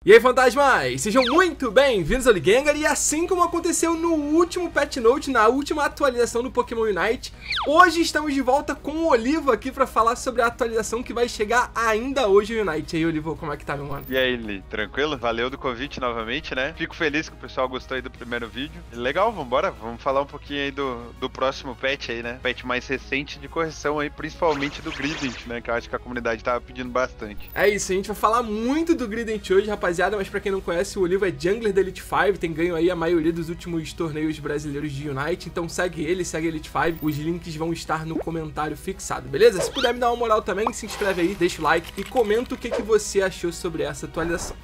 E aí, fantasmas! Sejam muito bem-vindos ao Ligengar. E assim como aconteceu no último Patch Note, na última atualização do Pokémon Unite, hoje estamos de volta com o Olivo aqui pra falar sobre a atualização que vai chegar ainda hoje no Unite. E aí, Olivo, como é que tá, meu mano? E aí, Li, tranquilo? Valeu do convite novamente, né? Fico feliz que o pessoal gostou aí do primeiro vídeo. Legal, vambora, vamos falar um pouquinho aí do próximo patch aí, né? Patch mais recente de correção aí, principalmente do Grident, né? Que eu acho que a comunidade tava pedindo bastante. É isso, a gente vai falar muito do Grident hoje, rapaziada. Mas pra quem não conhece, o Olivo é jungler da Elite 5, tem ganho aí a maioria dos últimos torneios brasileiros de Unite, então segue ele, segue a Elite 5, os links vão estar no comentário fixado, beleza? Se puder me dar uma moral também, se inscreve aí, deixa o like e comenta o que você achou sobre essa atualização.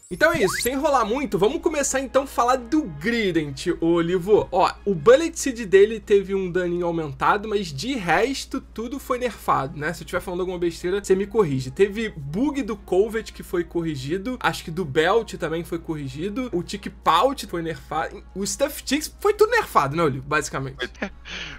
Então é isso, sem enrolar muito, vamos começar então a falar do Grident, Olivo. Ó, o Bullet Seed dele teve um daninho aumentado, mas de resto tudo foi nerfado, né? Se eu estiver falando alguma besteira, você me corrige. Teve bug do Covet que foi corrigido, acho que do Belt também foi corrigido, o Tick Pout foi nerfado, o Stuff Ticks foi tudo nerfado, né, Olivo? Basicamente.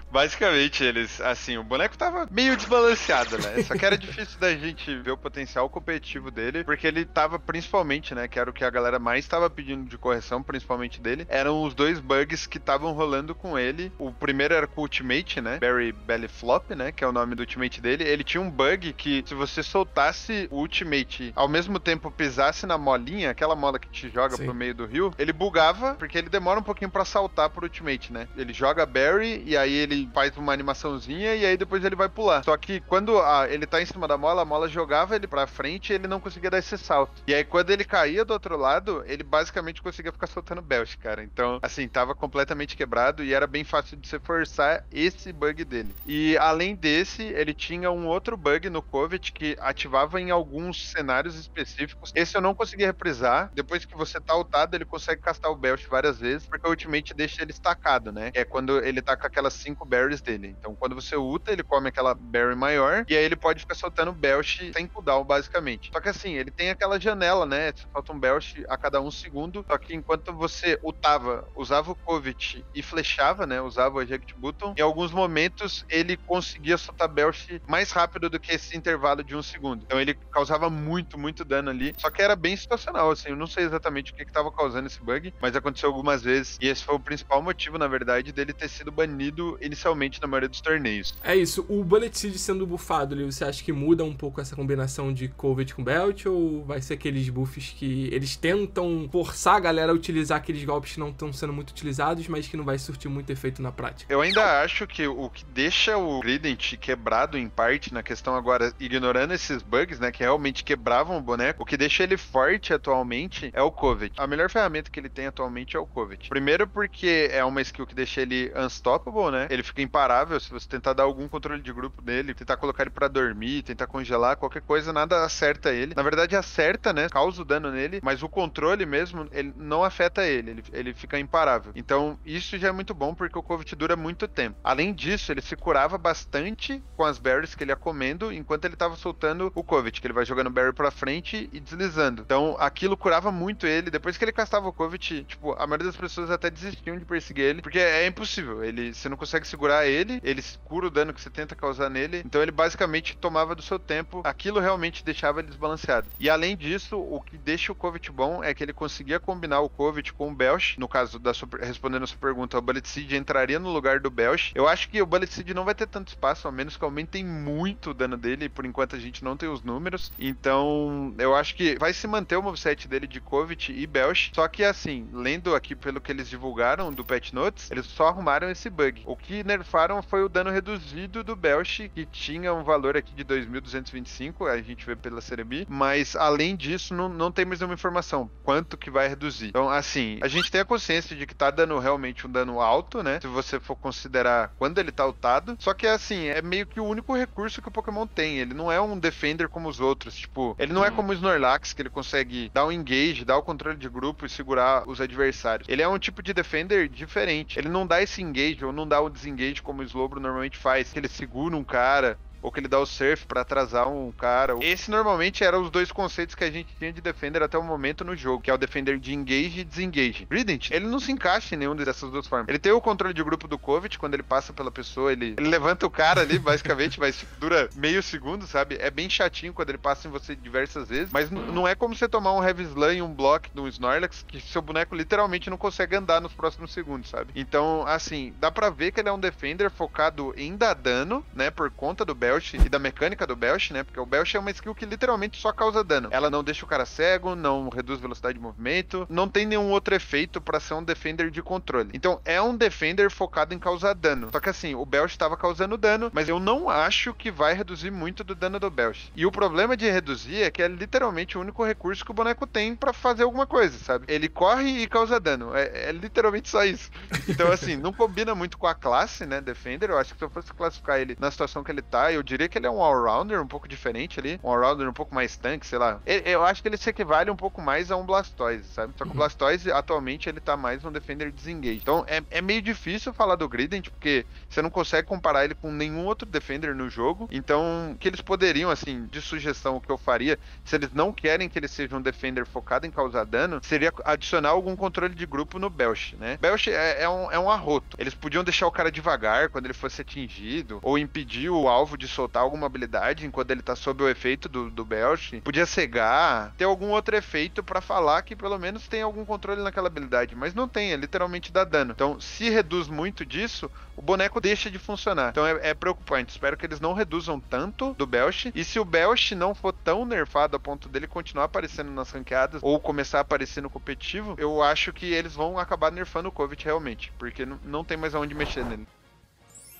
Basicamente, eles, assim, o boneco tava meio desbalanceado, né? Só que era difícil da gente ver o potencial competitivo dele, porque ele tava principalmente, né, que era o que a galera mais estava pedindo de correção, principalmente dele, eram os dois bugs que estavam rolando com ele. O primeiro era com o Ultimate, né, Berry Belly Flop, né, que é o nome do Ultimate dele. Ele tinha um bug que, se você soltasse o Ultimate, ao mesmo tempo pisasse na molinha, aquela mola que te joga pro meio do rio, ele bugava, porque ele demora um pouquinho pra saltar pro Ultimate, né. Ele joga Berry, e aí ele faz uma animaçãozinha, e aí depois ele vai pular. Só que quando ele tá em cima da mola, a mola jogava ele pra frente, e ele não conseguia dar esse salto. E aí quando ele caía do outro lado, ele basicamente conseguia ficar soltando belch, cara. Então, assim, tava completamente quebrado e era bem fácil de você forçar esse bug dele. E além desse, ele tinha um outro bug no Covet que ativava em alguns cenários específicos. Esse eu não conseguia reprisar. Depois que você tá ultado, ele consegue castar o belch várias vezes, porque o ultimate deixa ele estacado, né? É quando ele tá com aquelas 5 berries dele. Então, quando você ulta, ele come aquela berry maior e aí ele pode ficar soltando belch sem cooldown, basicamente. Só que assim, ele tem aquela janela, né? Falta um belch a cada 1 segundo, só que enquanto você usava o Covet e flechava, né, usava o Eject Button, em alguns momentos ele conseguia soltar belch mais rápido do que esse intervalo de 1 segundo. Então ele causava muito dano ali, só que era bem situacional, assim, eu não sei exatamente o que estava causando esse bug, mas aconteceu algumas vezes, e esse foi o principal motivo, na verdade, dele ter sido banido inicialmente na maioria dos torneios. É isso, o Bullet Seed sendo buffado ali, você acha que muda um pouco essa combinação de Covet com Belt, ou vai ser aqueles buffs que eles tentam forçar a galera a utilizar aqueles golpes que não estão sendo muito utilizados, mas que não vai surtir muito efeito na prática? Eu ainda acho que o que deixa o Grident quebrado em parte, na questão agora, ignorando esses bugs, né, que realmente quebravam o boneco, o que deixa ele forte atualmente é o Covet. A melhor ferramenta que ele tem atualmente é o Covet. Primeiro porque é uma skill que deixa ele unstoppable, né, ele fica imparável, se você tentar dar algum controle de grupo nele, tentar colocar ele pra dormir, tentar congelar, qualquer coisa, nada acerta ele. Na verdade acerta, né, causa o dano nele, mas o controle mesmo, ele não afeta ele fica imparável. Então, isso já é muito bom, porque o Covet dura muito tempo. Além disso, ele se curava bastante com as berries que ele ia comendo, enquanto ele tava soltando o Covet, que ele vai jogando berry pra frente e deslizando. Então, aquilo curava muito ele. Depois que ele castava o Covet, tipo, a maioria das pessoas até desistiam de perseguir ele, porque é impossível. Você não consegue segurar ele cura o dano que você tenta causar nele, então ele basicamente tomava do seu tempo. Aquilo realmente deixava ele desbalanceado. E além disso, o que deixa o Covet bom é que ele conseguia combinar o Covet com o belch. No caso, respondendo a sua pergunta, o Bullet Seed entraria no lugar do belch. Eu acho que o Bullet Seed não vai ter tanto espaço, a menos que aumentem muito o dano dele, e por enquanto a gente não tem os números. Então, eu acho que vai se manter o moveset dele de Covet e belch, só que assim, lendo aqui pelo que eles divulgaram do Patch Notes, eles só arrumaram esse bug. O que nerfaram foi o dano reduzido do belch, que tinha um valor aqui de 2.225, a gente vê pela Cerebi, mas além disso, não tem mais nenhuma informação quanto que vai reduzir. Então, assim, a gente tem a consciência de que tá dando realmente um dano alto, né? Se você for considerar quando ele tá ultado. Só que, assim, é meio que o único recurso que o Pokémon tem. Ele não é um Defender como os outros. Tipo, ele não é como o Snorlax, que ele consegue dar um engage, dar o controle de grupo e segurar os adversários. Ele é um tipo de Defender diferente. Ele não dá esse engage ou não dá o desengage como o Slowbro normalmente faz, que ele segura um cara ou que ele dá o Surf pra atrasar um cara. Esse normalmente eram os dois conceitos que a gente tinha de Defender até o momento no jogo, que é o Defender de Engage e Disengage. Grident, ele não se encaixa em nenhum dessas duas formas. Ele tem o controle de grupo do Covet, quando ele passa pela pessoa, ele levanta o cara ali, basicamente, mas dura meio segundo, sabe? É bem chatinho quando ele passa em você diversas vezes, mas não é como você tomar um Heavy Slam e um block de um Snorlax, que seu boneco literalmente não consegue andar nos próximos segundos, sabe? Então, assim, dá pra ver que ele é um Defender focado em dar dano, né, por conta do Belch e da mecânica do Belch, né, porque o Belch é uma skill que literalmente só causa dano. Ela não deixa o cara cego, não reduz velocidade de movimento, não tem nenhum outro efeito pra ser um Defender de controle. Então, é um Defender focado em causar dano. Só que assim, o Belch estava causando dano, mas eu não acho que vai reduzir muito do dano do Belch. E o problema de reduzir é que é literalmente o único recurso que o boneco tem pra fazer alguma coisa, sabe? Ele corre e causa dano. É literalmente só isso. Então, assim, não combina muito com a classe, né, Defender. Eu acho que se eu fosse classificar ele na situação que ele tá, eu diria que ele é um all-rounder um pouco diferente ali. Um all-rounder um pouco mais tanque, sei lá. Eu acho que ele se equivale um pouco mais a um Blastoise, sabe? Só que o Blastoise, atualmente, ele tá mais um Defender Disengage. Então, é meio difícil falar do Grident, porque você não consegue comparar ele com nenhum outro Defender no jogo. Então, o que eles poderiam, assim, de sugestão, o que eu faria, se eles não querem que ele seja um Defender focado em causar dano, seria adicionar algum controle de grupo no Belch, né? Belch é um arroto. Eles podiam deixar o cara devagar quando ele fosse atingido, ou impedir o alvo de soltar alguma habilidade enquanto ele tá sob o efeito do Belch. Podia cegar, ter algum outro efeito pra falar que pelo menos tem algum controle naquela habilidade, mas não tem, é literalmente dá dano. Então, se reduz muito disso, o boneco deixa de funcionar. Então é preocupante. Espero que eles não reduzam tanto do Belch. E se o Belch não for tão nerfado a ponto dele continuar aparecendo nas ranqueadas ou começar a aparecer no competitivo, eu acho que eles vão acabar nerfando o Covet realmente, porque não tem mais aonde mexer nele.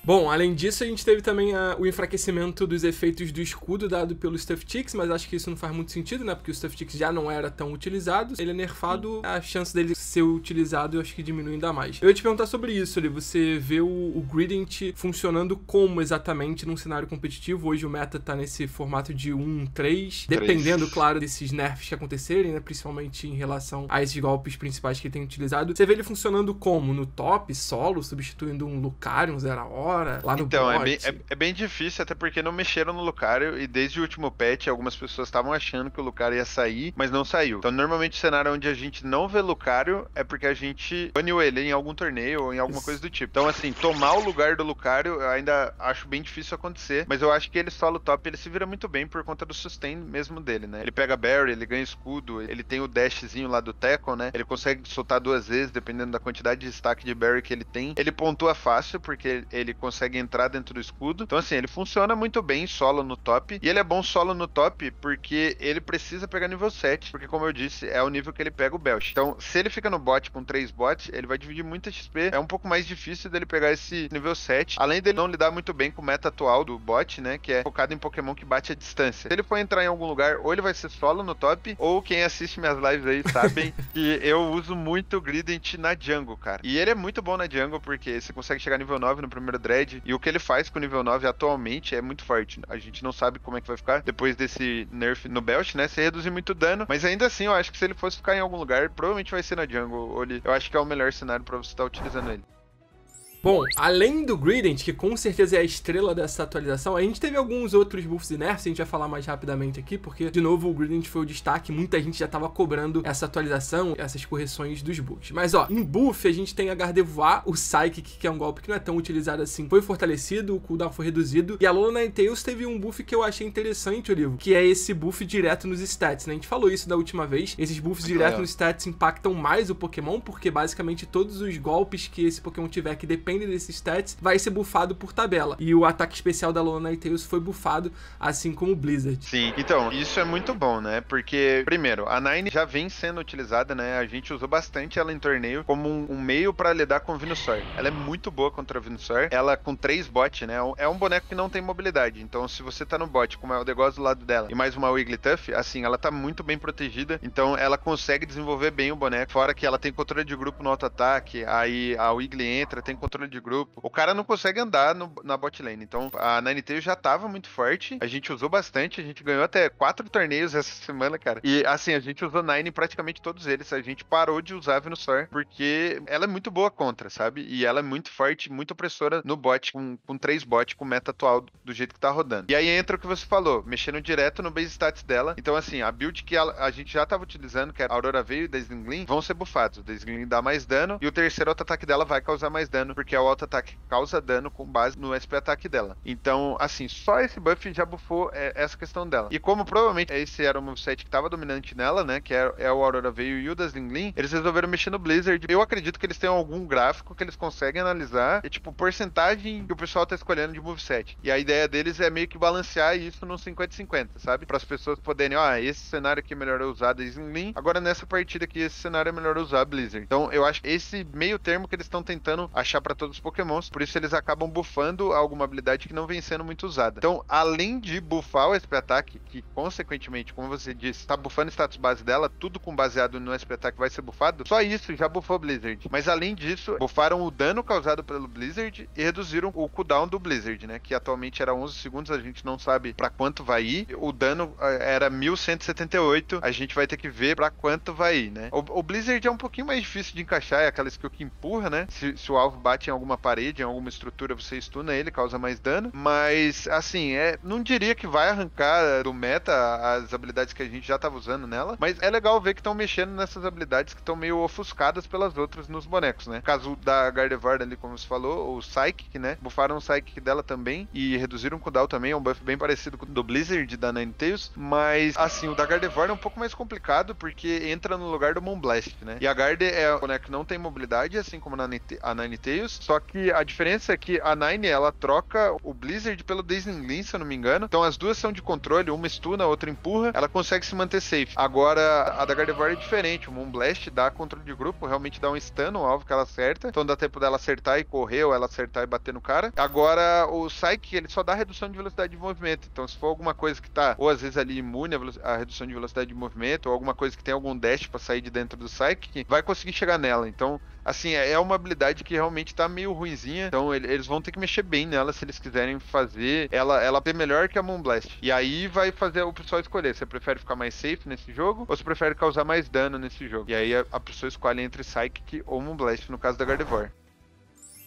Bom, além disso, a gente teve também o enfraquecimento dos efeitos do escudo dado pelo Stuffed, mas acho que isso não faz muito sentido, né? Porque o Stuffed já não era tão utilizado. Ele é nerfado, a chance dele ser utilizado eu acho que diminui ainda mais. Eu ia te perguntar sobre isso, ali. Você vê o Grident funcionando como exatamente num cenário competitivo? Hoje o meta tá nesse formato de 1-3, dependendo, claro, desses nerfs que acontecerem, né? Principalmente em relação a esses golpes principais que ele tem utilizado. Você vê ele funcionando como? No top, solo, substituindo um Lucario, um Zera Hora? Lá no então, bot. é bem difícil, até porque não mexeram no Lucario, e desde o último patch, algumas pessoas estavam achando que o Lucario ia sair, mas não saiu. Então, normalmente, o cenário onde a gente não vê Lucario é porque a gente baniu ele em algum torneio ou em alguma coisa do tipo. Então, assim, tomar o lugar do Lucario, eu ainda acho bem difícil acontecer, mas eu acho que ele solo top, ele se vira muito bem por conta do sustain mesmo dele, né? Ele pega Barry, ele ganha escudo, ele tem o dashzinho lá do Tackle, né? Ele consegue soltar 2 vezes, dependendo da quantidade de stack de Barry que ele tem. Ele pontua fácil, porque ele consegue entrar dentro do escudo. Então, assim, ele funciona muito bem solo no top. E ele é bom solo no top porque ele precisa pegar nível 7. Porque, como eu disse, é o nível que ele pega o Belch. Então, se ele fica no bot com 3 bots, ele vai dividir muita XP. É um pouco mais difícil dele pegar esse nível 7. Além dele não lidar muito bem com o meta atual do bot, né? Que é focado em Pokémon que bate a distância. Se ele for entrar em algum lugar, ou ele vai ser solo no top, ou quem assiste minhas lives aí sabem que eu uso muito o Grident na jungle, cara. E ele é muito bom na jungle porque você consegue chegar nível 9 no primeiro dread. E o que ele faz com o nível 9 atualmente é muito forte. A gente não sabe como é que vai ficar depois desse nerf no Belch, né? Se reduzir muito dano. Mas ainda assim, eu acho que se ele fosse ficar em algum lugar, provavelmente vai ser na jungle. Eu acho que é o melhor cenário pra você estar utilizando ele. Bom, além do Grident, que com certeza é a estrela dessa atualização, a gente teve alguns outros buffs e nerfs, a gente vai falar mais rapidamente aqui, porque, de novo, o Grident foi o destaque, muita gente já tava cobrando essa atualização, essas correções dos buffs. Mas, ó, em buff, a gente tem a Gardevoir, o Psychic, que é um golpe que não é tão utilizado assim, foi fortalecido, o cooldown foi reduzido, e a Alola Ninetales teve um buff que eu achei interessante, Olivo, que é esse buff direto nos stats, né? A gente falou isso da última vez, esses buffs direto nos stats impactam mais o Pokémon, porque basicamente todos os golpes que esse Pokémon tiver que dependem desses stats, vai ser buffado por tabela. E o ataque especial da Alola Ninetales foi buffado, assim como o Blizzard. Sim, então, isso é muito bom, né? Porque, primeiro, a Nine já vem sendo utilizada, né? A gente usou bastante ela em torneio como um meio pra lidar com o Venusaur. Ela é muito boa contra o Venusaur. Ela com 3 bots, né? É um boneco que não tem mobilidade. Então, se você tá no bot com o Eldegoss do lado dela e mais uma Wigglytuff, assim, ela tá muito bem protegida. Então, ela consegue desenvolver bem o boneco. Fora que ela tem controle de grupo no auto-ataque, aí a Wiggly entra, tem controle controle de grupo. O cara não consegue andar na bot lane. Então a Ninetales já tava muito forte. A gente usou bastante. A gente ganhou até 4 torneios essa semana, cara. E assim, a gente usou Nine em praticamente todos eles. A gente parou de usar a Venusaur porque ela é muito boa contra, sabe? E ela é muito forte, muito opressora no bot, com 3 bots, com meta atual do jeito que tá rodando. E aí entra o que você falou, mexendo direto no base stats dela. Então assim, a build que a gente já tava utilizando, que era a Aurora Veil e Dazzling, vão ser buffados. O Dazzling dá mais dano e o terceiro auto-ataque dela vai causar mais dano, porque o auto-ataque causa dano com base no SP ataque dela. Então, assim, só esse buff já buffou essa questão dela. E como provavelmente esse era o moveset que tava dominante nela, né, que é o Aurora Veil e o Dazzling, eles resolveram mexer no Blizzard. Eu acredito que eles tenham algum gráfico que eles conseguem analisar, tipo, porcentagem que o pessoal tá escolhendo de moveset. E a ideia deles é meio que balancear isso num 50-50, sabe? Para as pessoas poderem, esse cenário aqui é melhor eu usar Dazzling, agora nessa partida aqui esse cenário é melhor eu usar Blizzard. Então eu acho que esse meio termo que eles estão tentando achar para todos os pokémons, por isso eles acabam buffando alguma habilidade que não vem sendo muito usada. Então, além de buffar o SP ataque, que consequentemente, como você disse, tá buffando o status base dela, tudo com baseado no SP ataque vai ser buffado, só isso já buffou Blizzard. Mas além disso, buffaram o dano causado pelo Blizzard e reduziram o cooldown do Blizzard, né? Que atualmente era 11 segundos, a gente não sabe pra quanto vai ir. O dano era 1178, a gente vai ter que ver pra quanto vai ir, né? O Blizzard é um pouquinho mais difícil de encaixar, é aquela skill que empurra, né? Se o alvo bate em alguma parede, em alguma estrutura, você stuna ele, causa mais dano. Mas, assim, não diria que vai arrancar do meta as habilidades que a gente já tava usando nela, mas é legal ver que estão mexendo nessas habilidades que estão meio ofuscadas pelas outras nos bonecos, né? Caso da Gardevoir ali, como você falou, o Psychic, né? Buffaram o Psychic dela também e reduziram o cooldown também, é um buff bem parecido com o do Blizzard da Ninetales, mas, assim, o da Gardevoir é um pouco mais complicado porque entra no lugar do Moonblast, né? E a Garde é um boneco que não tem mobilidade, assim como a Ninetales, só que a diferença é que a Nine, ela troca o Blizzard pelo Dazzling, se eu não me engano, então as duas são de controle, uma stuna, a outra empurra, ela consegue se manter safe. Agora, a da Gardevoir é diferente, o Moonblast dá controle de grupo, realmente dá um stun no alvo que ela acerta, então dá tempo dela acertar e correr, ou ela acertar e bater no cara. Agora, o Psyche, ele só dá redução de velocidade de movimento, então se for alguma coisa que tá, ou às vezes ali imune a redução de velocidade de movimento, ou alguma coisa que tem algum dash pra sair de dentro do Psyche, vai conseguir chegar nela. Então, assim, é uma habilidade que realmente tá meio ruinzinha, então eles vão ter que mexer bem nela se eles quiserem fazer ela ter melhor que a Moonblast. E aí vai fazer o pessoal escolher, você prefere ficar mais safe nesse jogo, ou você prefere causar mais dano nesse jogo. E aí a pessoa escolhe entre Psychic ou Moonblast, no caso da Gardevoir.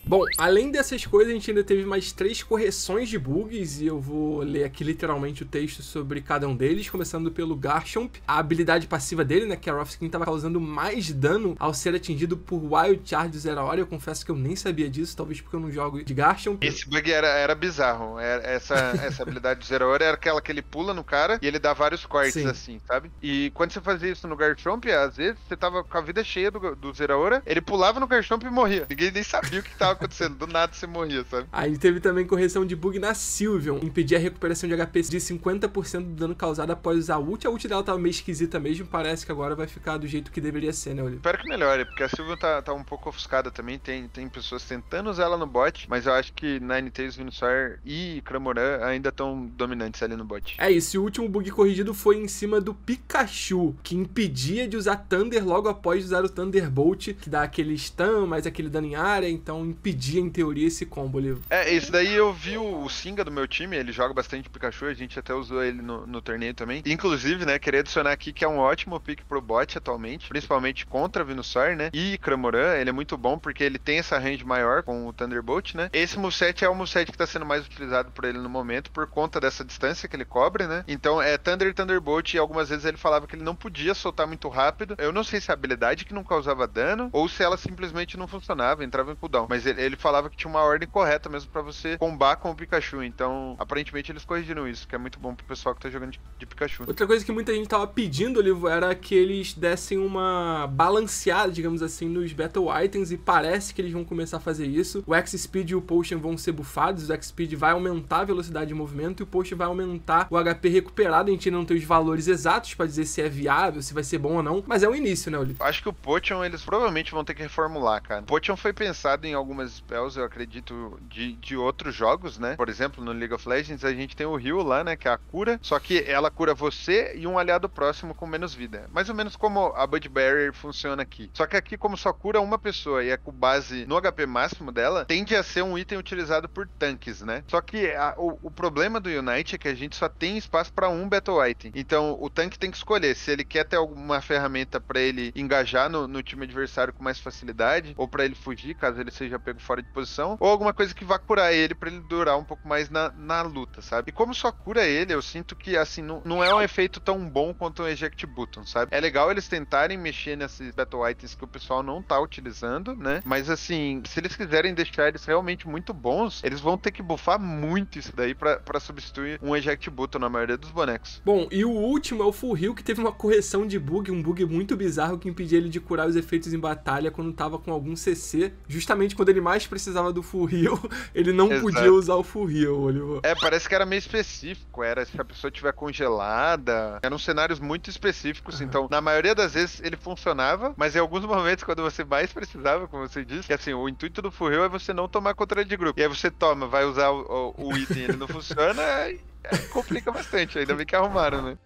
Bom, além dessas coisas, a gente ainda teve mais 3 correções de bugs, e eu vou ler aqui literalmente o texto sobre cada um deles, começando pelo Garchomp. A habilidade passiva dele, né, que é a Rough Skin, estava causando mais dano ao ser atingido por Wild Charge 0 hora. Eu confesso que eu nem sabia disso, talvez porque eu não jogo de Garchomp. Esse bug era bizarro. Essa habilidade de 0 hora era aquela que ele pula no cara e ele dá vários cortes. Sim. Assim, sabe? E quando você fazia isso no Garchomp, às vezes você tava com a vida cheia do 0 hora, ele pulava no Garchomp e morria. Ninguém nem sabia o que tava acontecendo, do nada você morria, sabe? Aí teve também correção de bug na Sylveon, impedir a recuperação de HP de 50% do dano causado após usar a ult. A ult dela tava meio esquisita mesmo, parece que agora vai ficar do jeito que deveria ser, né, Oliver? Espero que melhore, porque a Sylveon tá um pouco ofuscada também, tem pessoas tentando usar ela no bot, mas eu acho que Ninetales, Venusaur e Cramoran ainda estão dominantes ali no bot. É isso, e o último bug corrigido foi em cima do Pikachu, que impedia de usar Thunder logo após usar o Thunderbolt, que dá aquele stun, mais aquele dano em área, então impedia em teoria esse combo ali. Esse daí eu vi o Singa do meu time, ele joga bastante Pikachu, a gente até usou ele no torneio também. Inclusive, né, queria adicionar aqui que é um ótimo pick pro bot atualmente, principalmente contra Venusaur, né, e Cramoran, ele é muito bom porque ele tem essa range maior com o Thunderbolt, né. Esse moveset é o moveset que tá sendo mais utilizado por ele no momento, por conta dessa distância que ele cobre, né. Então é Thunderbolt, e algumas vezes ele falava que ele não podia soltar muito rápido. Eu não sei se é a habilidade que não causava dano, ou se ela simplesmente não funcionava, entrava em cooldown. Mas ele falava que tinha uma ordem correta mesmo pra você combar com o Pikachu. Então, aparentemente eles corrigiram isso, que é muito bom pro pessoal que tá jogando de Pikachu. Outra coisa que muita gente tava pedindo, Olivo, era que eles dessem uma balanceada, digamos assim, nos Battle Items, e parece que eles vão começar a fazer isso. O X-Speed e o Potion vão ser buffados, o X-Speed vai aumentar a velocidade de movimento e o Potion vai aumentar o HP recuperado. A gente ainda não tem os valores exatos pra dizer se é viável, se vai ser bom ou não, mas é o início, né, Olivo? Acho que o Potion eles provavelmente vão ter que reformular, cara. O Potion foi pensado em algumas algumas spells, eu acredito, de outros jogos, né? Por exemplo, no League of Legends, a gente tem o heal lá, né? Que é a cura. Só que ela cura você e um aliado próximo com menos vida. Mais ou menos como a Blood Barrier funciona aqui. Só que aqui, como só cura uma pessoa e é com base no HP máximo dela, tende a ser um item utilizado por tanques, né? Só que o problema do Unite é que a gente só tem espaço para um Battle Item. Então, o tanque tem que escolher se ele quer ter alguma ferramenta para ele engajar no time adversário com mais facilidade, ou para ele fugir, caso ele seja pego fora de posição, ou alguma coisa que vá curar ele para ele durar um pouco mais na luta, sabe? E como só cura ele, eu sinto que, assim, não é um efeito tão bom quanto o Eject Button, sabe? É legal eles tentarem mexer nesses Battle Items que o pessoal não tá utilizando, né? Mas, assim, se eles quiserem deixar eles realmente muito bons, eles vão ter que buffar muito isso daí pra substituir um Eject Button na maioria dos bonecos. Bom, e o último é o Full Heal, que teve uma correção de bug, um bug muito bizarro que impedia ele de curar os efeitos em batalha quando tava com algum CC. Justamente quando ele mais precisava do Full Heal, ele não podia usar o Full Heal, Oliver. Parece que era meio específico, era se a pessoa estiver congelada, eram cenários muito específicos, então na maioria das vezes ele funcionava, mas em alguns momentos quando você mais precisava, como você disse, que assim, o intuito do Full Heal é você não tomar controle de grupo, e aí você toma, vai usar o item, ele não funciona, complica bastante, ainda bem que arrumaram, né?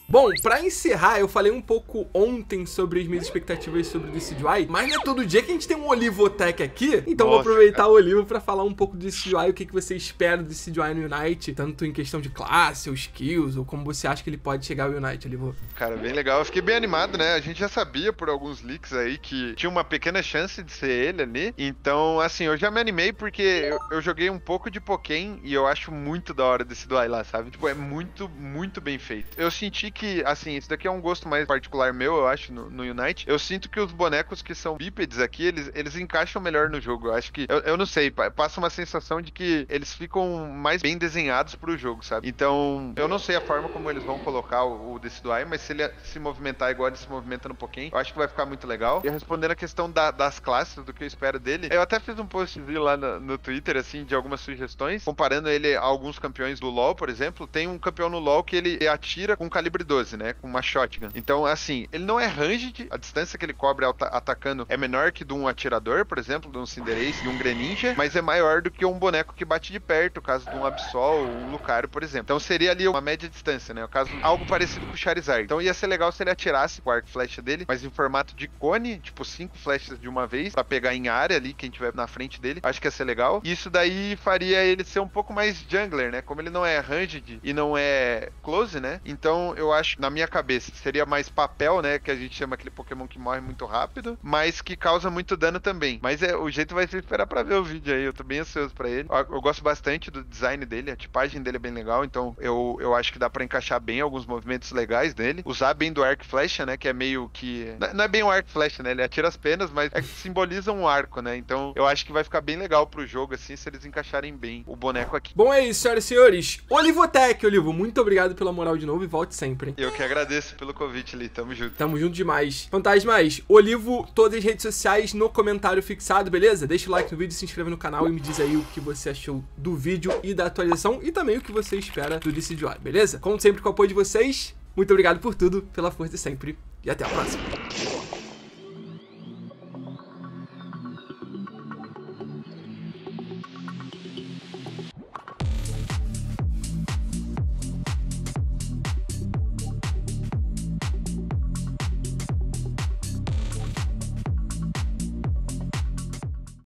Bom, pra encerrar, eu falei um pouco ontem sobre as minhas expectativas sobre o Decidueye, mas não é todo dia que a gente tem um Olivotech aqui, então vou aproveitar o Olivo pra falar um pouco do Decidueye, o que você espera do Decidueye no Unite, tanto em questão de classe, ou skills, ou como você acha que ele pode chegar ao Unite, Olivo. Cara, bem legal, eu fiquei bem animado, né? A gente já sabia por alguns leaks aí que tinha uma pequena chance de ser ele ali, então, assim, eu já me animei porque eu joguei um pouco de Pokémon e eu acho muito da hora desse Decidueye lá, sabe? Tipo, é muito, muito bem feito. Eu senti que, assim, isso daqui é um gosto mais particular meu, eu acho, no Unite. Eu sinto que os bonecos que são bípedes aqui, eles encaixam melhor no jogo. Eu acho que, eu não sei, passa uma sensação de que eles ficam mais bem desenhados pro jogo, sabe? Então, eu não sei a forma como eles vão colocar o Decidueye, mas se ele se movimentar igual ele se movimenta no Pokémon, eu acho que vai ficar muito legal. E respondendo a questão das classes, do que eu espero dele, eu até fiz um postzinho lá no Twitter, assim, de algumas sugestões, comparando ele a alguns campeões do LoL, por exemplo. Tem um campeão no LoL que ele atira com calibre 12, né? Com uma shotgun. Então, assim, ele não é ranged, a distância que ele cobre atacando é menor que de um atirador, por exemplo, de um Cinderace, de um Greninja, mas é maior do que um boneco que bate de perto, caso de um Absol ou um Lucario, por exemplo. Então seria ali uma média distância, né? O caso, algo parecido com o Charizard. Então ia ser legal se ele atirasse com o arco flecha dele, mas em formato de cone, tipo 5 flechas de uma vez, pra pegar em área ali, quem tiver na frente dele. Acho que ia ser legal. E isso daí faria ele ser um pouco mais jungler, né? Como ele não é ranged e não é close, né? Então eu acho, na minha cabeça, seria mais papel, né? Que a gente chama aquele Pokémon que morre muito rápido, mas que causa muito dano também. Mas o jeito vai ser esperar pra ver o vídeo aí. Eu tô bem ansioso pra ele. Eu gosto bastante do design dele, a tipagem dele é bem legal, então eu acho que dá pra encaixar bem alguns movimentos legais dele. Usar bem do arco flecha, né? Que é meio que... Não é bem um arco flecha, né? Ele atira as penas, mas é que simboliza um arco, né? Então eu acho que vai ficar bem legal pro jogo, assim, se eles encaixarem bem o boneco aqui. Bom, é isso, senhoras e senhores. Olivotech, Olivo, muito obrigado pela moral de novo e volte sempre. Eu que agradeço pelo convite ali, tamo junto. Tamo junto demais. Fantasmas, Olivo, todas as redes sociais no comentário fixado, beleza? Deixa o like no vídeo, se inscreve no canal e me diz aí o que você achou do vídeo e da atualização e também o que você espera do Decidueye, beleza? Como sempre, com o apoio de vocês, muito obrigado por tudo, pela força de sempre e até a próxima.